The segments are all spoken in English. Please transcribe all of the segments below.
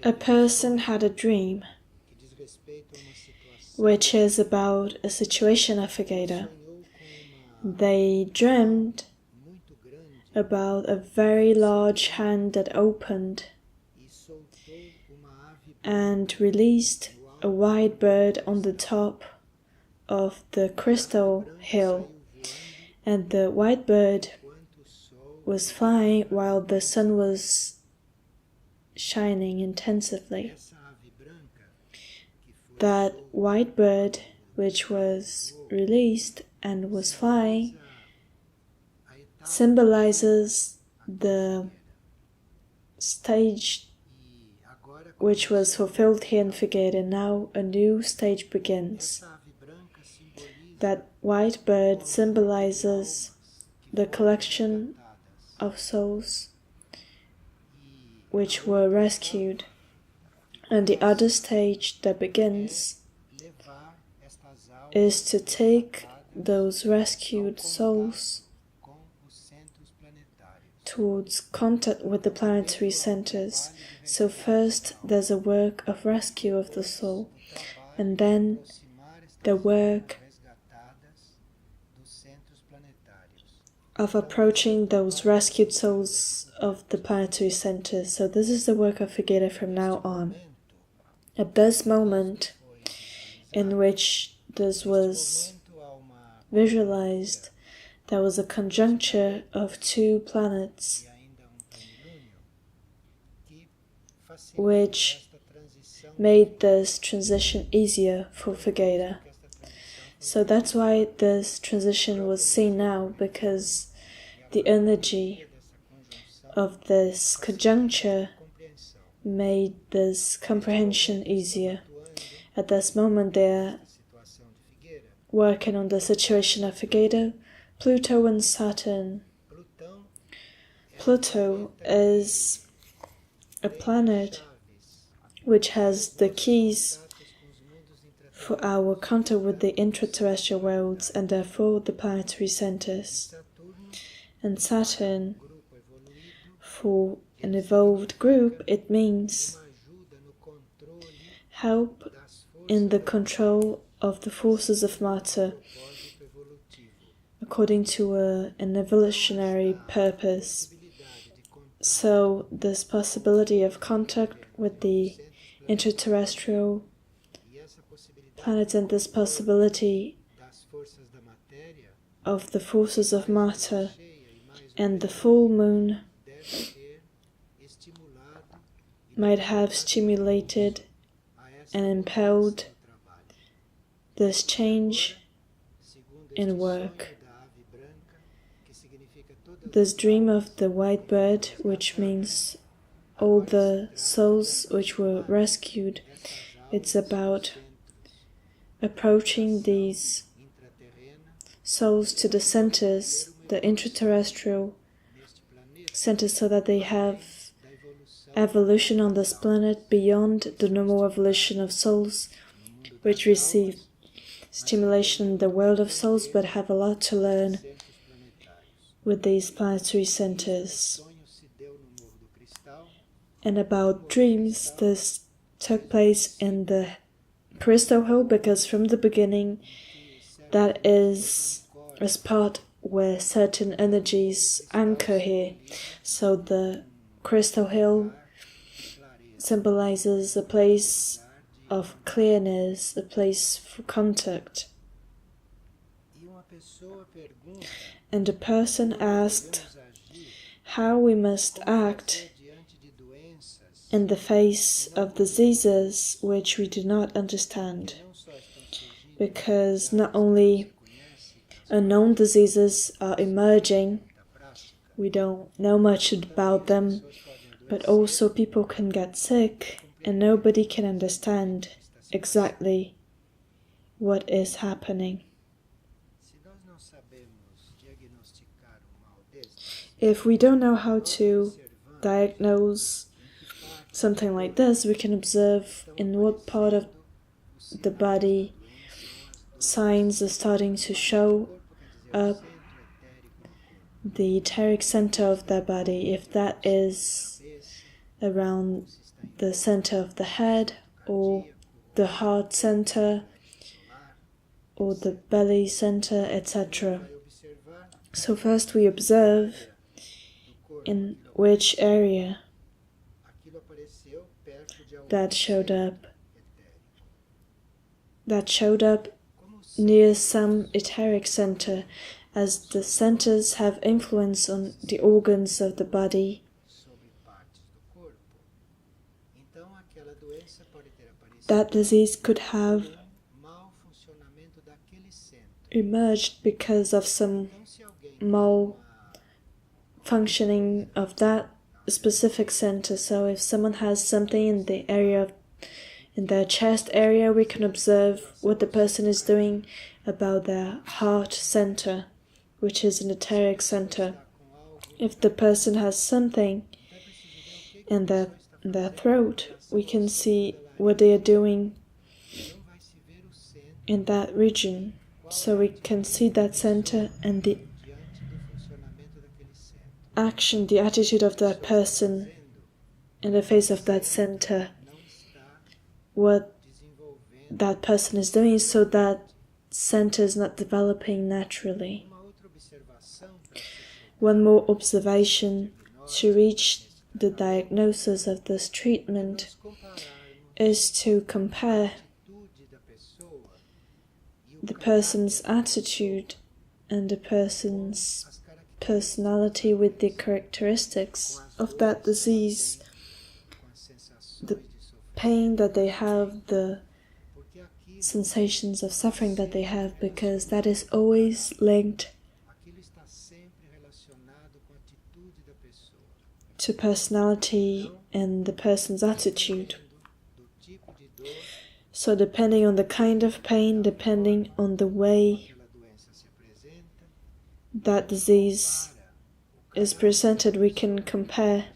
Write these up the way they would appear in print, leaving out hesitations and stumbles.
A person had a dream, which is about a situation of Figueira. They dreamed about a very large hand that opened and released a white bird on the top of the crystal hill, and the white bird was flying while the sun was shining intensively. That white bird, which was released and was flying, symbolizes the stage which was fulfilled here in Figueira. Now a new stage begins. That white bird symbolizes the collection of souls which were rescued, and the other stage that begins is to take those rescued souls towards contact with the planetary centers. So first there's a work of rescue of the soul, and then the work of approaching those rescued souls of the planetary centers. So this is the work of Figueira from now on. At this moment in which this was visualized, there was a conjuncture of two planets which made this transition easier for Figueira. So that's why this transition was seen now, because the energy of this conjuncture made this comprehension easier. At this moment they're working on the situation of Figueira, Pluto and Saturn. Pluto is a planet which has the keys for our contact with the intraterrestrial worlds and therefore the planetary centers. And Saturn, for an evolved group, it means help in the control of the forces of matter according to an evolutionary purpose. So this possibility of contact with the interterrestrial planets and this possibility of the forces of matter and the full moon might have stimulated and impelled this change in work. This dream of the white bird, which means all the souls which were rescued, it's about approaching these souls to the centers, the intraterrestrial centers, so that they have evolution on this planet beyond the normal evolution of souls, which receive stimulation in the world of souls, but have a lot to learn with these planetary centers. And about dreams, this took place in the Crystal Hill, because from the beginning that is a spot where certain energies anchor here. So the Crystal Hill symbolizes a place of clearness, a place for contact. And a person asked how we must act in the face of diseases which we do not understand, because not only unknown diseases are emerging, we don't know much about them, but also people can get sick and nobody can understand exactly what is happening. If we don't know how to diagnose something like this, we can observe in what part of the body signs are starting to show up, the etheric center of their body. If that is around the center of the head, or the heart center, or the belly center, etc. So first we observe in which area that showed up near some etheric center, as the centers have influence on the organs of the body. That disease could have emerged because of some malfunctioning of that specific center. So if someone has something in the area in their chest area, we can observe what the person is doing about their heart center, which is an etheric center. If the person has something in their throat, we can see what they are doing in that region. So we can see that center and the action, the attitude of that person in the face of that center, what that person is doing, so that center is not developing naturally. One more observation to reach the diagnosis of this treatment is to compare the person's attitude and the person's personality with the characteristics of that disease, the pain that they have, the sensations of suffering that they have, because that is always linked to personality and the person's attitude. So depending on the kind of pain, depending on the way that disease is presented, we can compare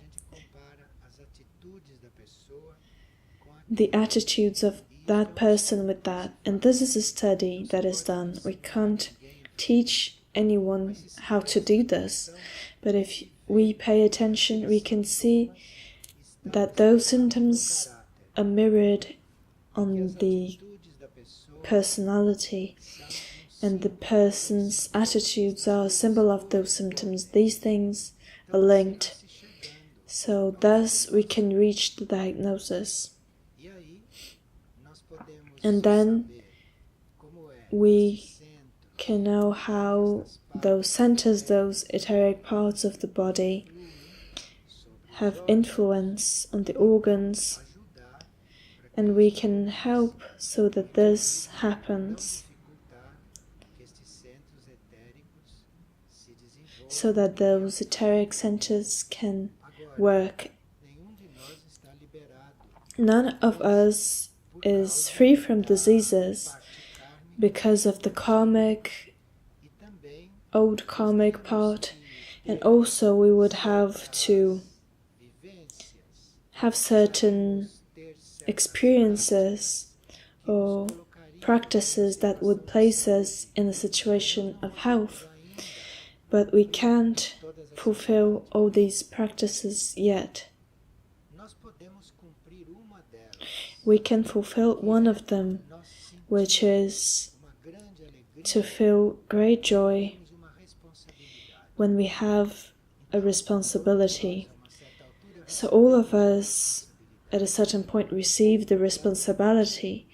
the attitudes of that person with that. And this is a study that is done. We can't teach anyone how to do this, but if we pay attention, we can see that those symptoms are mirrored on the personality, and the person's attitudes are a symbol of those symptoms. These things are linked, so thus we can reach the diagnosis. And then we can know how those centers, those etheric parts of the body, have influence on the organs, and we can help so that this happens, so that those etheric centers can work. None of us is free from diseases because of the old karmic part, and also we would have to have certain experiences or practices that would place us in a situation of health, but we can't fulfill all these practices yet. We can fulfill one of them, which is to feel great joy when we have a responsibility. So all of us at a certain point receive the responsibility,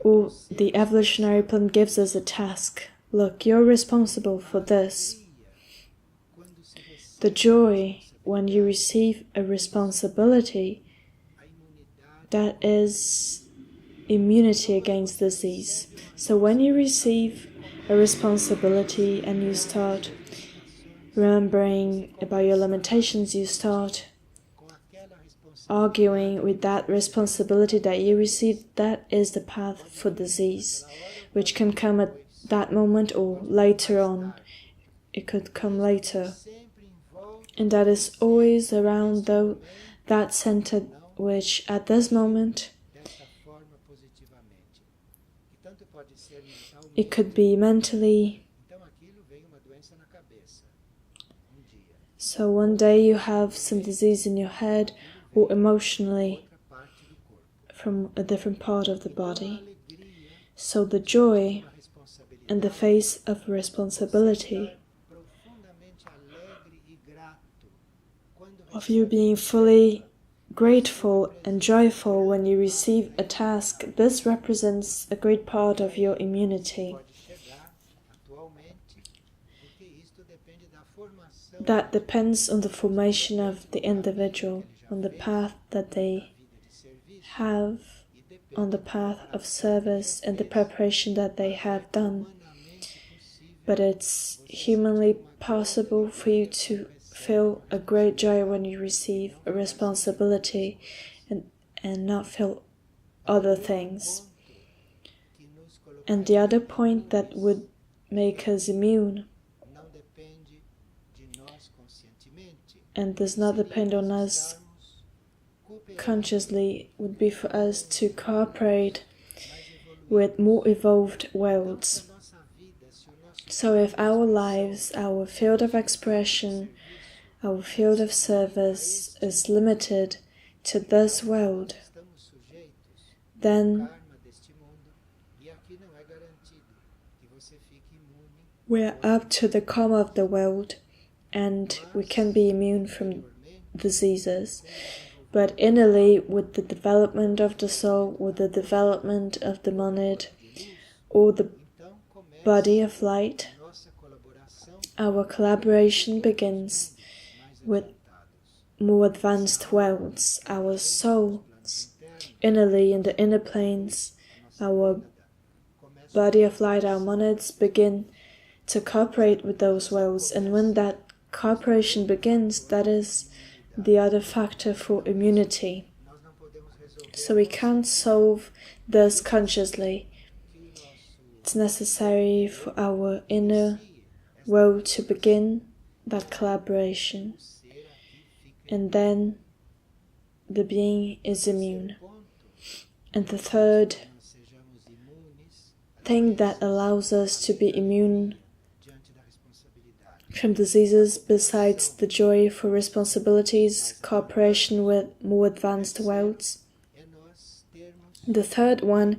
or the evolutionary plan gives us a task. Look, you're responsible for this. The joy when you receive a responsibility, that is immunity against disease. So when you receive a responsibility and you start remembering about your limitations, you start arguing with that responsibility that you received, that is the path for disease, which can come at that moment or later on. It could come later. And that is always around that center, which at this moment, it could be mentally. So one day you have some disease in your head or emotionally from a different part of the body. So the joy in the face of responsibility, of you being fully grateful and joyful when you receive a task, this represents a great part of your immunity. That depends on the formation of the individual, on the path that they have, on the path of service and the preparation that they have done. But it's humanly possible for you to feel a great joy when you receive a responsibility and not feel other things. And the other point that would make us immune and does not depend on us consciously would be for us to cooperate with more evolved worlds. So if our lives, our field of expression, our field of service is limited to this world, then we're up to the karma of the world and we can be immune from diseases. But innerly, with the development of the soul, with the development of the monad, or the body of light, our collaboration begins with more advanced worlds. Our souls, innerly in the inner planes, our body of light, our monads begin to cooperate with those worlds. And when that cooperation begins, that is the other factor for immunity. So we can't solve this consciously. It's necessary for our inner world to begin that collaboration, and then the being is immune. And the third thing that allows us to be immune from diseases, besides the joy for responsibilities, cooperation with more advanced worlds, the third one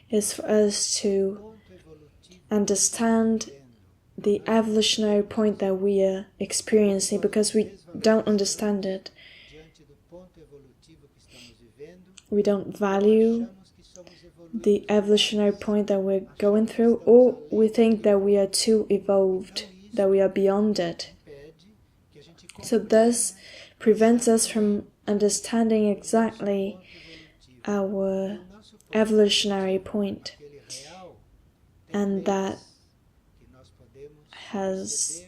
is for us to understand the evolutionary point that we are experiencing, because we don't understand it. We don't value the evolutionary point that we're going through, or we think that we are too evolved, that we are beyond it. So this prevents us from understanding exactly our evolutionary point, and that has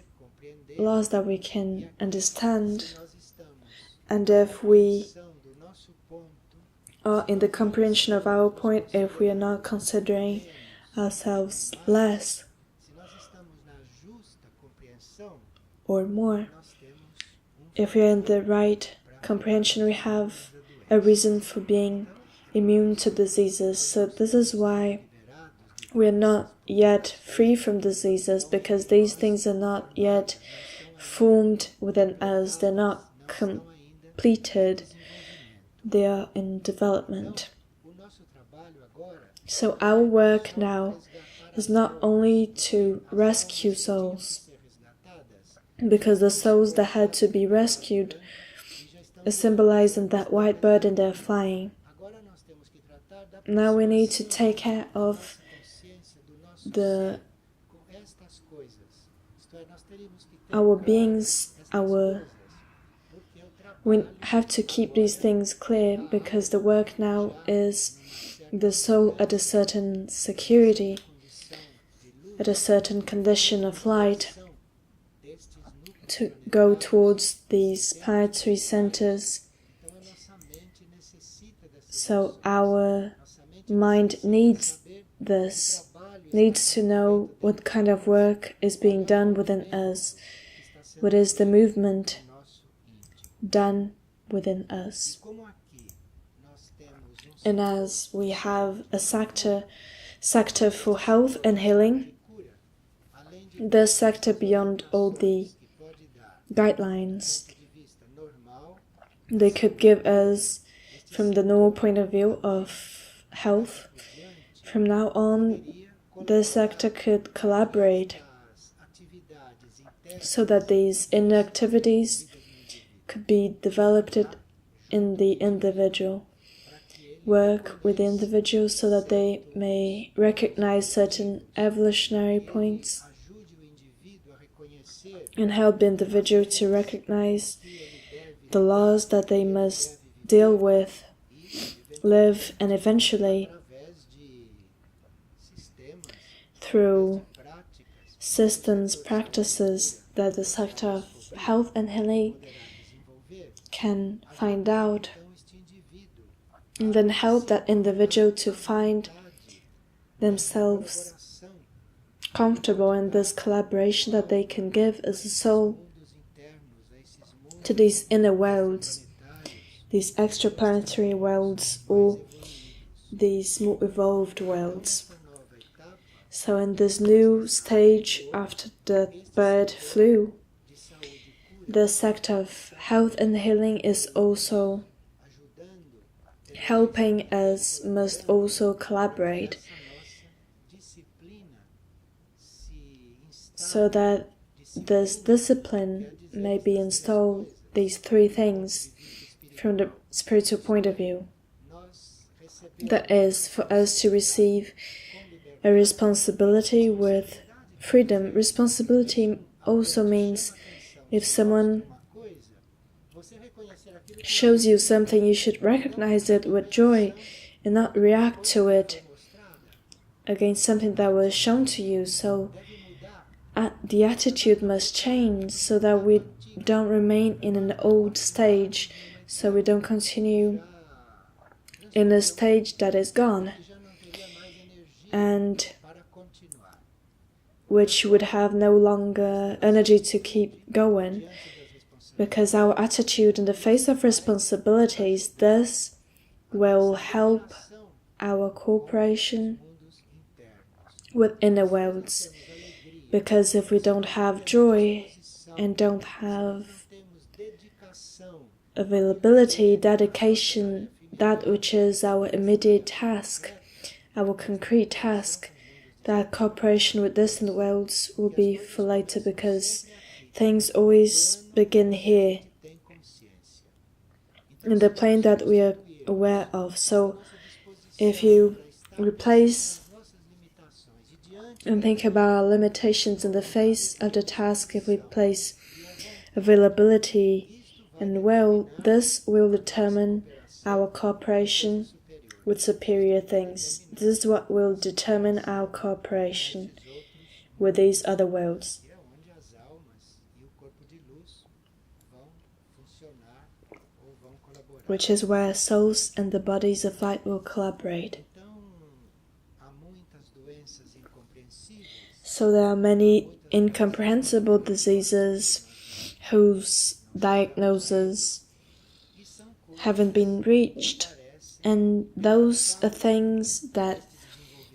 laws that we can understand. And if we are in the comprehension of our point, if we are not considering ourselves less or more, if we are in the right comprehension, we have a reason for being immune to diseases. So this is why we are not yet free from diseases, because these things are not yet formed within us, they're not completed, they are in development. So our work now is not only to rescue souls, because the souls that had to be rescued are symbolized in that white bird and they're flying. Now we need to take care of our beings, we have to keep these things clear, because the work now is the soul at a certain security, at a certain condition of light, to go towards these planetary centers. So our mind needs this, needs to know what kind of work is being done within us, what is the movement done within us. And as we have a sector for health and healing, this sector, beyond all the guidelines they could give us from the normal point of view of health. From now on, the sector could collaborate so that these inner activities could be developed in the individual, work with the individual so that they may recognize certain evolutionary points and help the individual to recognize the laws that they must deal with, live, and eventually, through systems, practices that the sector of health and healing can find out, and then help that individual to find themselves comfortable in this collaboration that they can give as a soul to these inner worlds, these extraplanetary worlds, or these more evolved worlds. So in this new stage after the bird flu, the sector of health and healing is also helping us, must also collaborate so that this discipline may be installed, these three things, from the spiritual point of view. That is, for us to receive a responsibility with freedom. Responsibility also means if someone shows you something, you should recognize it with joy and not react to it against something that was shown to you. So the attitude must change so that we don't remain in an old stage, so we don't continue in a stage that is gone and which would have no longer energy to keep going, because our attitude in the face of responsibilities, this will help our cooperation with inner worlds. Because if we don't have joy and don't have availability, dedication, that which is our immediate task, our concrete task, that cooperation with distant worlds will be for later, because things always begin here, in the plane that we are aware of. So if you replace and think about our limitations in the face of the task, if we place availability and will, this will determine our cooperation with superior things. This is what will determine our cooperation with these other worlds, which is where souls and the bodies of light will collaborate. So there are many incomprehensible diseases whose diagnoses haven't been reached, and those are things that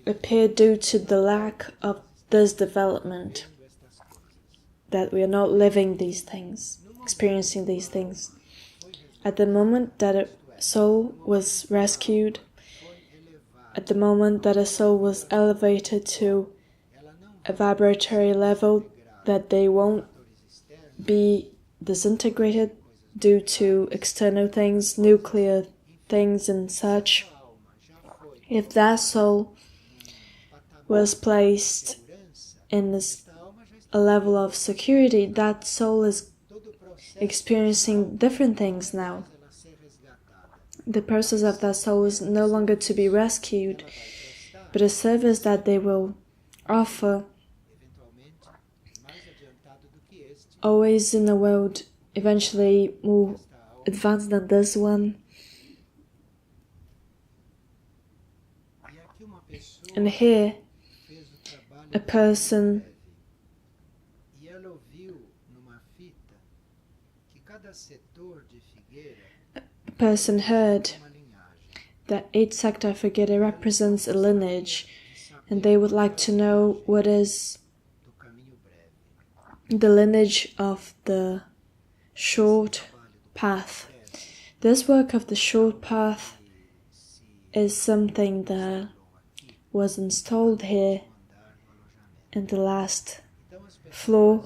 appear due to the lack of this development, that we are not living these things, experiencing these things. At the moment that a soul was rescued, at the moment that a soul was elevated to a vibratory level, that they won't be disintegrated due to external things, nuclear things and such. If that soul was placed in a level of security, that soul is experiencing different things now. The process of that soul is no longer to be rescued, but a service that they will offer always in a world eventually more advanced than this one. And here, a person heard that each sector of Figueira represents a lineage, and they would like to know what is the lineage of the short path. This work of the short path is something that was installed here in the last floor,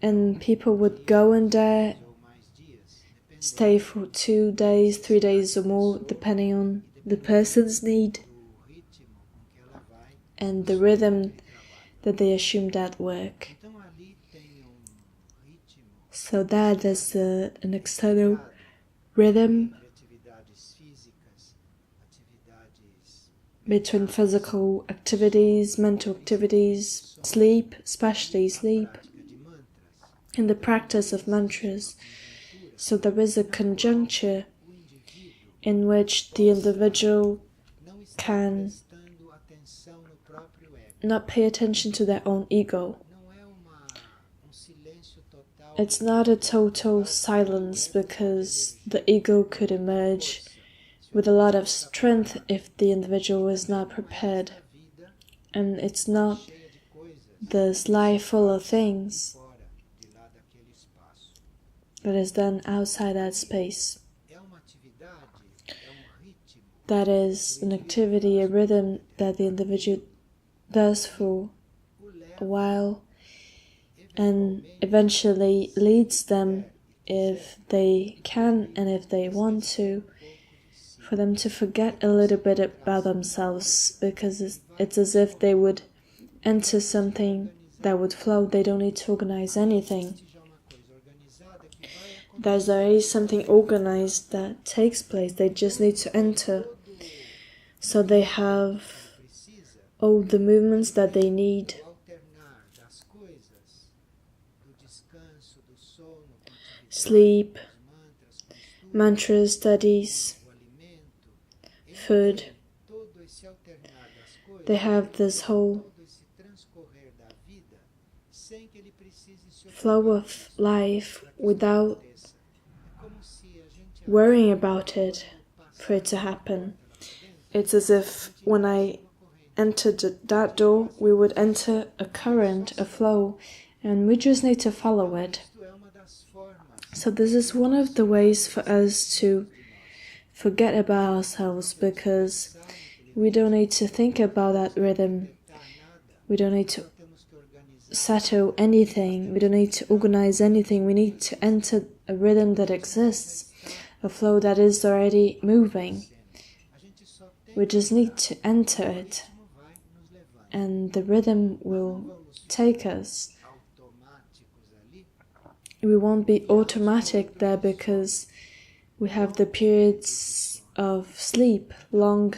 and people would go in there, stay for 2 days, 3 days or more, depending on the person's need and the rhythm that they assumed at work. So there's an external rhythm between physical activities, mental activities, sleep, especially sleep, and the practice of mantras. So there is a conjuncture in which the individual can not pay attention to their own ego. It's not a total silence, because the ego could emerge with a lot of strength if the individual is not prepared. And it's not this life full of things that is done outside that space. That is an activity, a rhythm that the individual does for a while and eventually leads them, if they can and if they want to, for them to forget a little bit about themselves, because it's as if they would enter something that would flow. They don't need to organize anything. There's already something organized that takes place. They just need to enter. So they have all the movements that they need. Sleep, mantra studies, food. They have this whole flow of life without worrying about it for it to happen. It's as if when I entered that door, we would enter a current, a flow, and we just need to follow it. So this is one of the ways for us to forget about ourselves, because we don't need to think about that rhythm. We don't need to settle anything. We don't need to organize anything. We need to enter a rhythm that exists, a flow that is already moving. We just need to enter it, and the rhythm will take us. We won't be automatic there, because we have the periods of sleep, long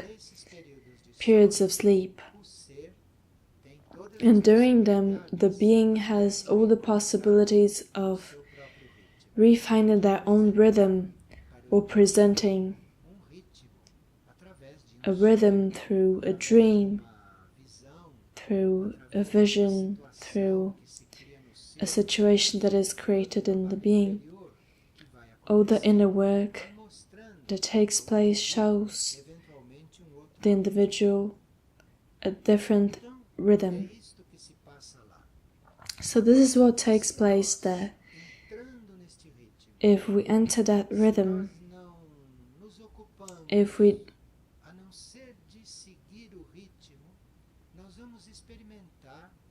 periods of sleep. And during them, the being has all the possibilities of refining their own rhythm, or presenting a rhythm through a dream, through a vision, through a situation that is created in the being. All the inner work that takes place shows the individual a different rhythm. So this is what takes place there. If we enter that rhythm, if we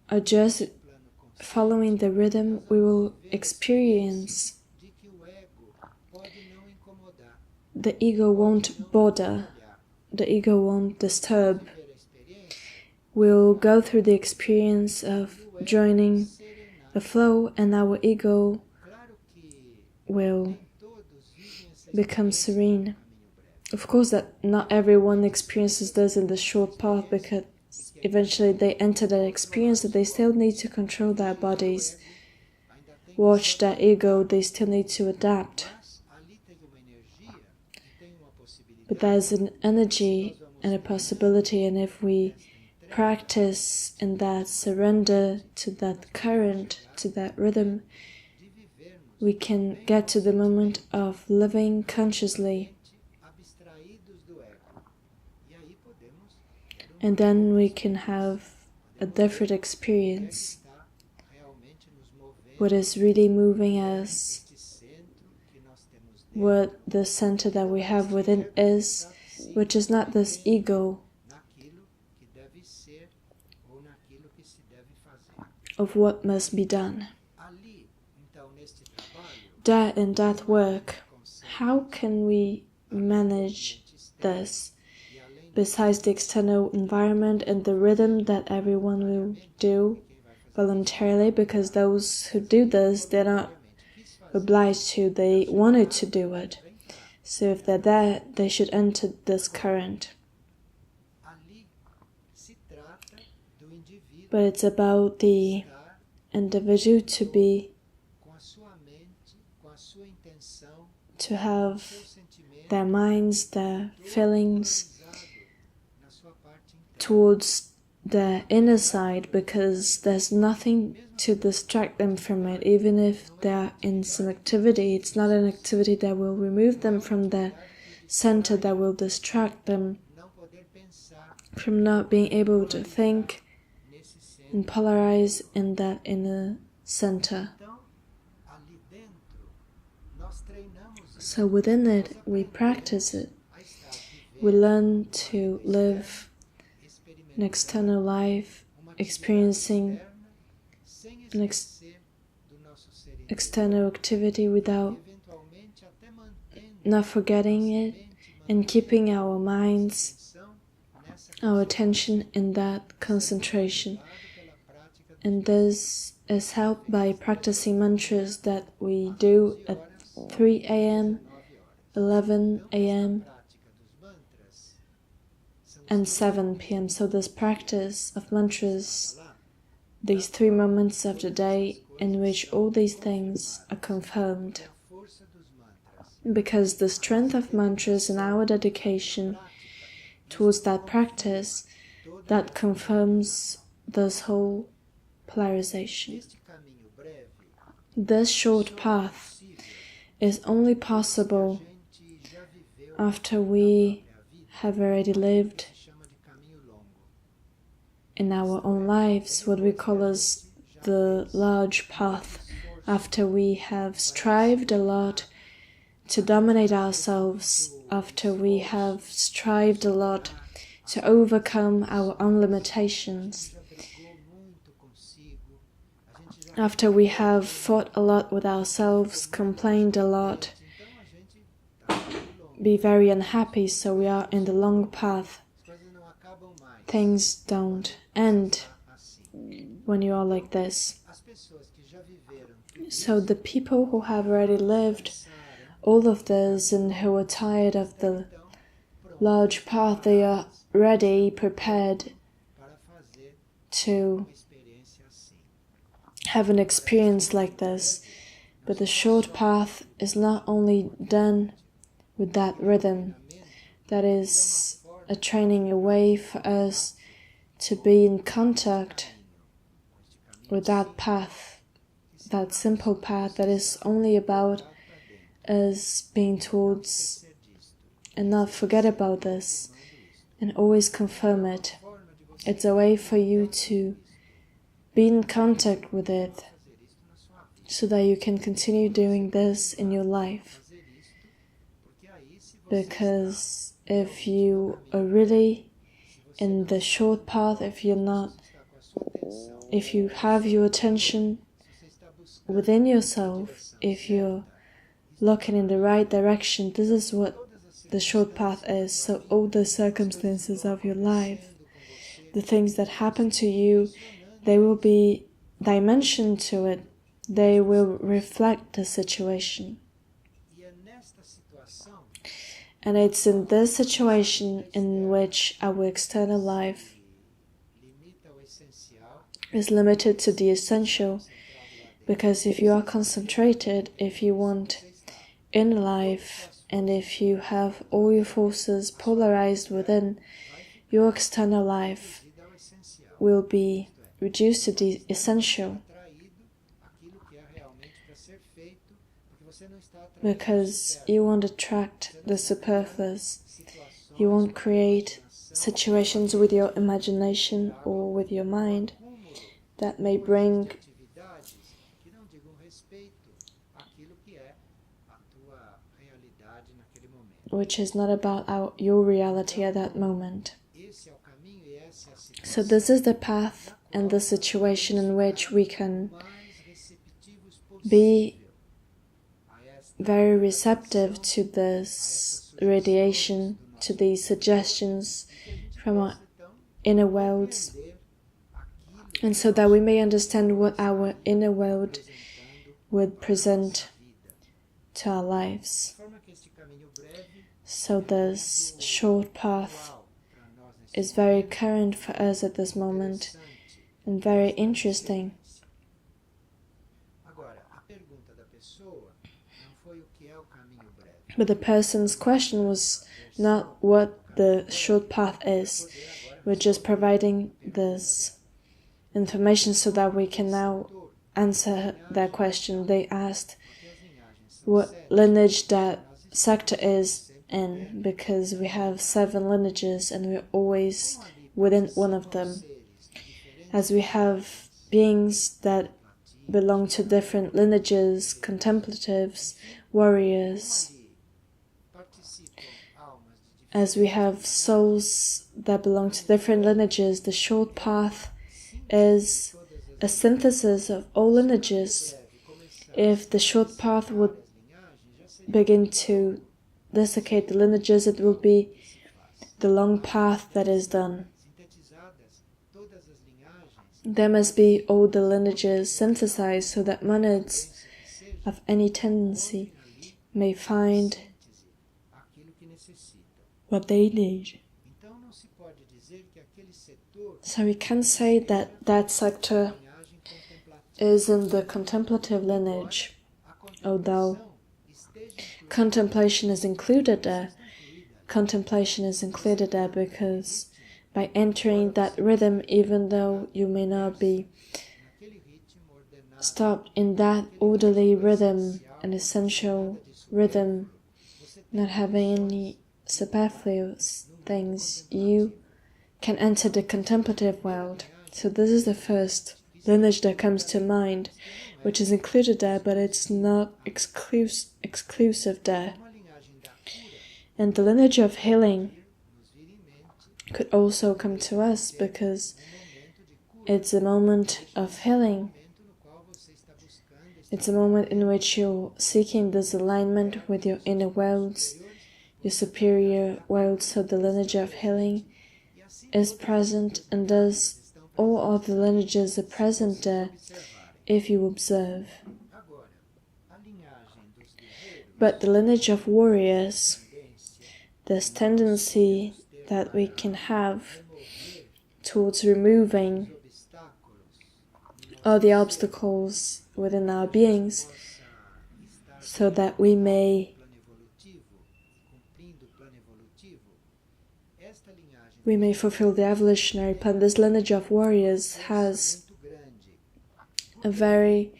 are just following the rhythm, we will experience the ego won't bother, the ego won't disturb. We'll go through the experience of joining the flow, and our ego will become serene. Of course that not everyone experiences this in the short path, because eventually they enter that experience that they still need to control their bodies, watch their ego, they still need to adapt. But there's an energy and a possibility, and if we practice in that surrender to that current, to that rhythm, we can get to the moment of living consciously. And then we can have a different experience. what is really moving us, what the center that we have within is, which is not this ego of what must be done. That in that work, how can we manage this, besides the external environment and the rhythm that everyone will do voluntarily, because those who do this, they're not obliged to, they wanted to do it. So if they're there, they should enter this current. But it's about the individual to have their minds, their feelings towards their inner side, because there's nothing to distract them from it. Even if they're in some activity, it's not an activity that will remove them from their center, that will distract them from not being able to think and polarize in that inner center. So within it, we practice it. We learn to live an external life, experiencing an external activity without not forgetting it, and keeping our minds, our attention in that concentration. And this is helped by practicing mantras that we do at 3 a.m., 11 a.m., and 7 p.m. So this practice of mantras, these 3 moments of the day in which all these things are confirmed. Because the strength of mantras and our dedication towards that practice, that confirms this whole polarization. This short path is only possible after we have already lived in our own lives what we call as the large path, after we have strived a lot to dominate ourselves, after we have strived a lot to overcome our own limitations, after we have fought a lot with ourselves, complained a lot, be very unhappy, so we are in the long path. Things don't end when you are like this. So the people who have already lived all of this and who are tired of the large path, they are ready, prepared to have an experience like this. But the short path is not only done with that rhythm, that is a training, a way for us to be in contact with that path, that simple path that is only about us being towards and not forget about this and always confirm it. It's a way for you to be in contact with it so that you can continue doing this in your life. Because if you are really in the short path, if you have your attention within yourself, if you're looking in the right direction, this is what the short path is. So all the circumstances of your life, the things that happen to you, they will be dimension to it. They will reflect the situation. And it's in this situation in which our external life is limited to the essential. Because if you are concentrated, if you want inner life, and if you have all your forces polarized within, your external life will be reduced to the essential. Because you won't attract the superfluous. You won't create situations with your imagination or with your mind that may bring which is not about your reality at that moment. So this is the path and the situation in which we can be very receptive to this radiation, to these suggestions from our inner worlds, and so that we may understand what our inner world would present to our lives. So this short path is very current for us at this moment and very interesting. But the person's question was not what the short path is. We're just providing this information so that we can now answer their question. They asked what lineage that sector is in, because we have 7 lineages and we're always within one of them. As we have beings that belong to different lineages, contemplatives, warriors, as we have souls that belong to different lineages, the short path is a synthesis of all lineages. If the short path would begin to desiccate the lineages, it will be the long path that is done. There must be all the lineages synthesized so that monads of any tendency may find what they need. So we can say that that sector is in the contemplative lineage, although contemplation is included there. Contemplation is included there because by entering that rhythm, even though you may not be stopped in that orderly rhythm, an essential rhythm, not having any superfluous things, you can enter the contemplative world. So this is the first lineage that comes to mind, which is included there, but it's not exclusive there. And the lineage of healing could also come to us because it's a moment of healing. It's a moment in which you're seeking this alignment with your inner worlds, your superior world, so the lineage of healing is present, and thus all of the lineages are present there if you observe. But the lineage of warriors, this tendency that we can have towards removing all the obstacles within our beings so that we may fulfill the evolutionary plan. This lineage of warriors has a very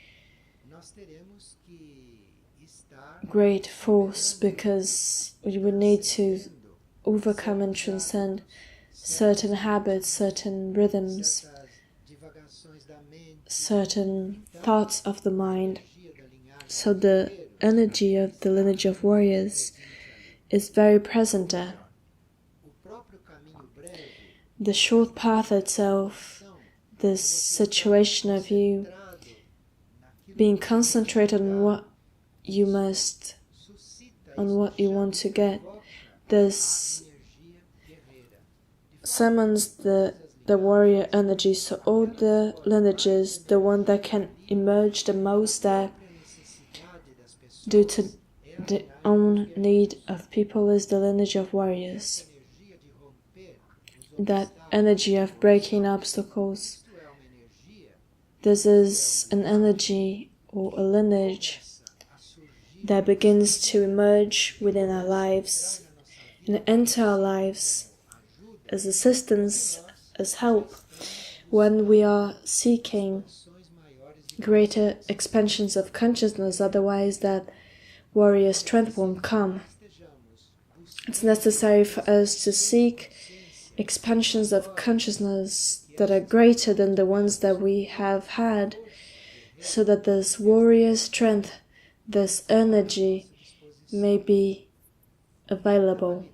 great force because we would need to overcome and transcend certain habits, certain rhythms, certain thoughts of the mind. So the energy of the lineage of warriors is very present there. The short path itself, this situation of you being concentrated on what you must, on what you want to get, this summons the warrior energy. So all the lineages, the one that can emerge the most there due to the own need of people is the lineage of warriors. That energy of breaking obstacles, this is an energy or a lineage that begins to emerge within our lives and enter our lives as assistance, as help, when we are seeking greater expansions of consciousness. Otherwise that warrior strength won't come. It's necessary for us to seek expansions of consciousness that are greater than the ones that we have had, so that this warrior strength, this energy, may be available.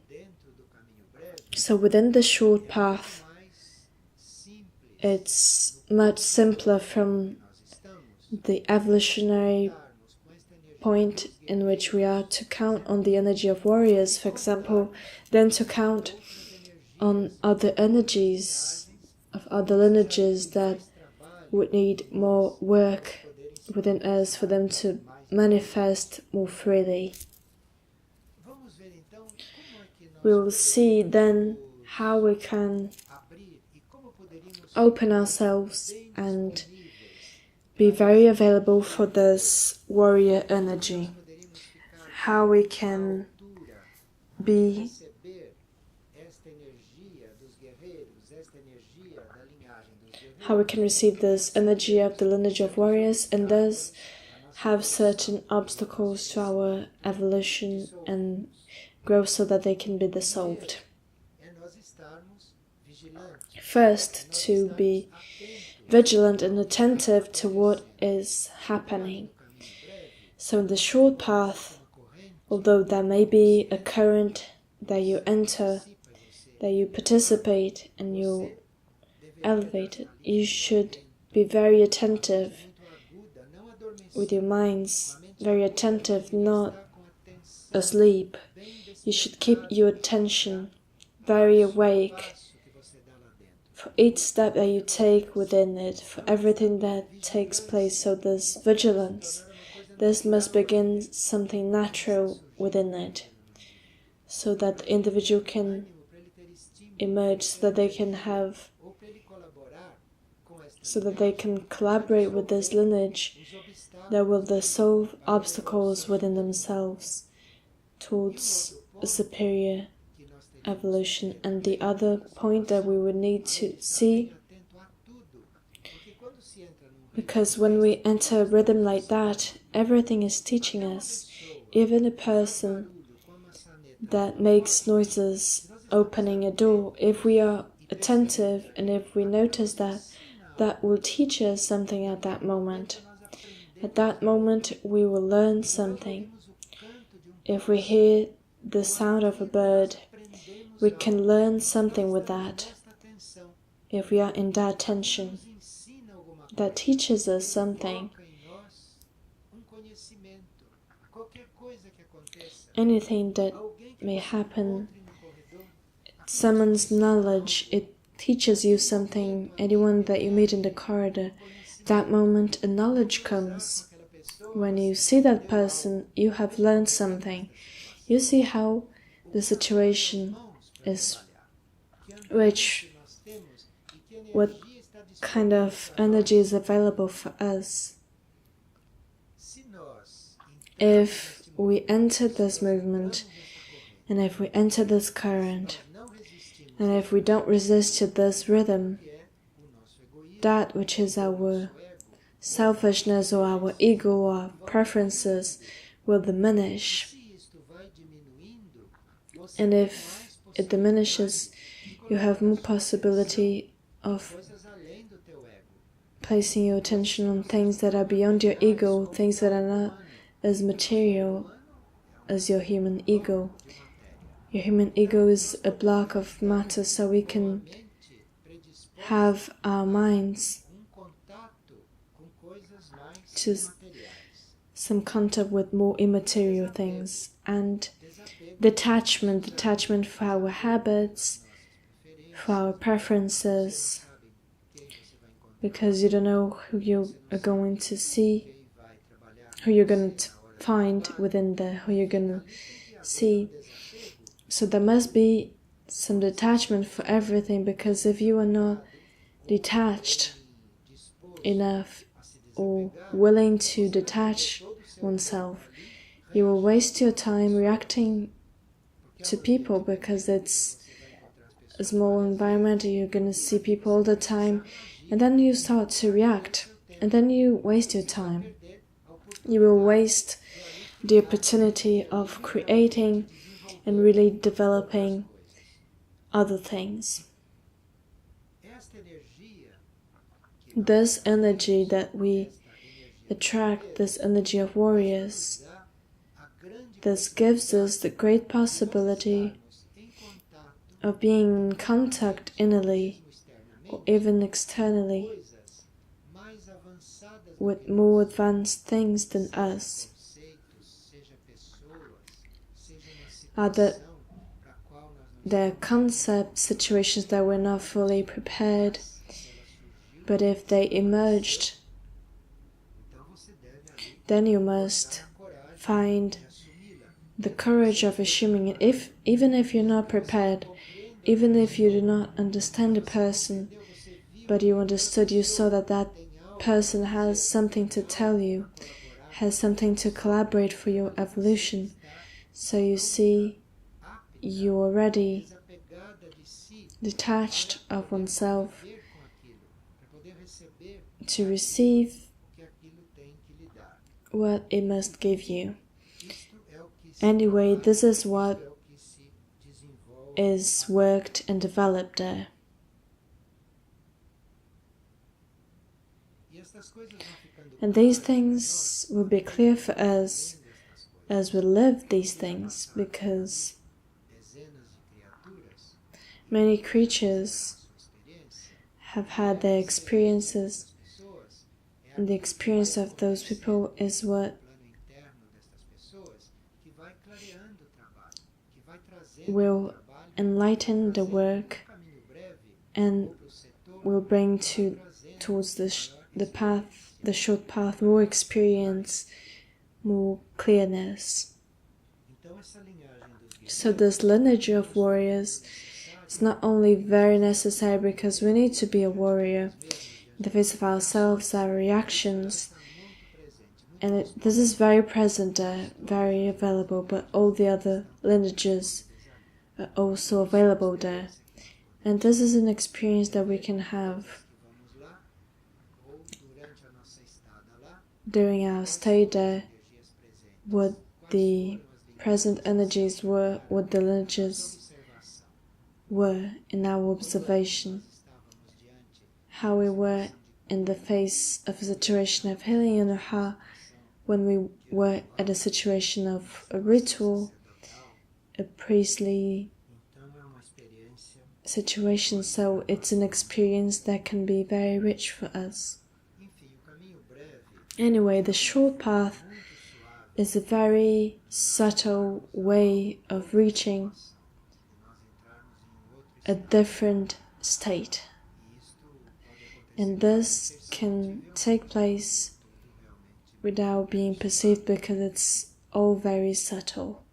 So within the short path, it's much simpler from the evolutionary point in which we are to count on the energy of warriors, for example, than to count on other energies of other lineages that would need more work within us for them to manifest more freely. We will see then how we can open ourselves and be very available for this warrior energy. How we can be receive this energy of the lineage of warriors and thus have certain obstacles to our evolution and growth so that they can be dissolved. First, to be vigilant and attentive to what is happening. So in the short path, although there may be a current that you enter, that you participate and you elevate it, you should be very attentive with your minds, very attentive, not asleep. You should keep your attention very awake for each step that you take within it, for everything that takes place. So this vigilance, this must begin something natural within it, so that the individual can emerge, so that they can collaborate with this lineage that will dissolve obstacles within themselves towards a superior evolution. And the other point that we would need to see, because when we enter a rhythm like that, everything is teaching us. Even a person that makes noises opening a door, if we are attentive and if we notice that, that will teach us something at that moment. At that moment, we will learn something. If we hear the sound of a bird, we can learn something with that. If we are in that tension, that teaches us something. Anything that may happen, it summons knowledge, it teaches you something. Anyone that you meet in the corridor, that moment a knowledge comes. When you see that person, you have learned something. You see how the situation is, what kind of energy is available for us. If we enter this movement, and if we enter this current, and if we don't resist to this rhythm, that which is our selfishness or our ego or our preferences will diminish. And if it diminishes, you have more possibility of placing your attention on things that are beyond your ego, things that are not as material as your human ego. Your human ego is a block of matter, so we can have our minds to some contact with more immaterial things, and detachment for our habits, for our preferences, because you don't know who you are going to see, who you're going to find within there, who you're going to see. So there must be some detachment for everything, because if you are not detached enough or willing to detach oneself, you will waste your time reacting to people, because it's a small environment, you're going to see people all the time, and then you start to react, and then you waste your time. You will waste the opportunity of creating and really developing other things. This energy that we attract, this energy of warriors, This gives us the great possibility of being in contact innerly or even externally with more advanced things than us. There are concept situations that we're not fully prepared, but if they emerged, then you must find the courage of assuming it, even if you're not prepared, even if you do not understand the person, but you understood, you saw that that person has something to tell you, has something to collaborate for your evolution. So you see, you're already detached of oneself to receive what it must give you. Anyway, this is what is worked and developed there. And these things will be clear for us as we live these things, because many creatures have had their experiences, and the experience of those people is what will enlighten the work and will bring towards the path, the short path, more experience, more clearness. So this lineage of warriors is not only very necessary because we need to be a warrior in the face of ourselves, our reactions, and this is very present there, very available, but all the other lineages are also available there. And this is an experience that we can have during our stay there, what the present energies were, what the lineages were in our observation, how we were in the face of a situation of healing, and how when we were at a situation of a ritual, a priestly situation. So it's an experience that can be very rich for us. Anyway, the short path is a very subtle way of reaching a different state. And this can take place without being perceived because it's all very subtle.